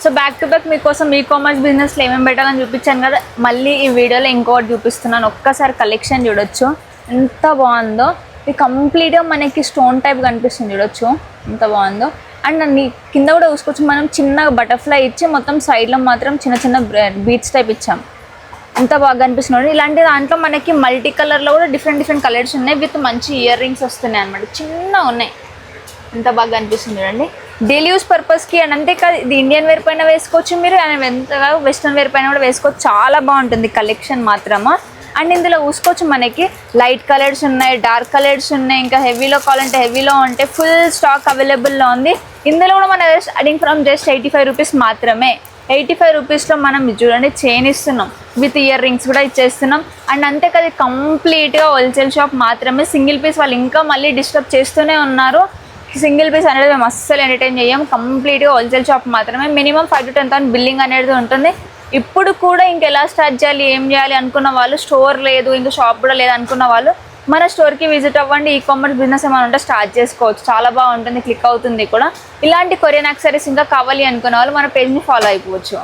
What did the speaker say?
So back to back మీకోసం e commerce బిజినెస్లో ఏమేమి పెట్టాలని చూపించాను కదా, మళ్ళీ ఈ వీడియోలో ఇంకోటి చూపిస్తున్నాను. ఒక్కసారి కలెక్షన్ చూడొచ్చు ఎంత బాగుందో. ఇది కంప్లీట్గా మనకి స్టోన్ టైప్ కనిపిస్తుంది, చూడొచ్చు ఎంత బాగుందో. అండ్ కింద కూడా చూసుకోవచ్చు, మనం చిన్నగా బటర్ఫ్లై ఇచ్చి మొత్తం సైడ్లో మాత్రం చిన్న చిన్న బీడ్స్ టైప్ ఇచ్చాం. ఎంత బాగా కనిపిస్తుంది. ఇలాంటి దాంట్లో మనకి మల్టీ కలర్లో కూడా డిఫరెంట్ కలర్స్ ఉన్నాయి. విత్ మంచి ఇయర్ రింగ్స్ వస్తున్నాయి అనమాట, చిన్నగా ఉన్నాయి. ఎంత బాగా కనిపిస్తుంది చూడండి. డైలీ యూస్ పర్పస్కి అండ్ అంతేకాదు ఇది ఇండియన్ వేర్ పైన వేసుకోవచ్చు మీరు, అండ్ ఎంతగా వెస్ట్రన్ వేర్ పైన కూడా వేసుకోవచ్చు. చాలా బాగుంటుంది కలెక్షన్ మాత్రమా. అండ్ ఇందులో చూసుకోవచ్చు మనకి లైట్ కలర్స్ ఉన్నాయి, డార్క్ కలర్స్ ఉన్నాయి, ఇంకా హెవీలో కావాలంటే హెవీలో ఉంటే ఫుల్ స్టాక్ అవైలబుల్లో ఉంది. ఇందులో కూడా మన స్టార్టింగ్ ఫ్రమ్ జస్ట్ 85 రూపీస్ మాత్రమే. 85 రూపీస్లో మనం చూడండి చైన్ ఇస్తున్నాం, విత్ ఇయర్ రింగ్స్ కూడా ఇచ్చేస్తున్నాం. అండ్ అంతేకాదు కంప్లీట్గా హోల్సేల్ షాప్ మాత్రమే. సింగిల్ పీస్ వాళ్ళు ఇంకా మళ్ళీ డిస్టర్బ్ చేస్తూనే ఉన్నారు. సింగిల్ పీస్ అనేది మేము అస్సలు ఎంటర్టైన్ చేయం, కంప్లీట్గా హోల్సేల్ షాప్ మాత్రమే. మినిమం 5 to 10,000 బిల్లింగ్ అనేది ఉంటుంది. ఇప్పుడు కూడా ఇంకెలా స్టార్ట్ చేయాలి, ఏం చేయాలి అనుకున్న వాళ్ళు, స్టోర్ లేదు ఇంకా షాప్ కూడా లేదు అనుకున్న వాళ్ళు మన స్టోర్కి విజిట్ అవ్వండి. ఈ కామర్స్ బిజినెస్ ఏమైనా ఉంటే స్టార్ట్ చేసుకోవచ్చు, చాలా బాగుంటుంది, క్లిక్ అవుతుంది కూడా. ఇలాంటి కొరియన్ యాక్సెసరీస్ ఇంకా కావాలి అనుకున్న వాళ్ళు మన పేజ్ని ఫాలో అయిపోవచ్చు.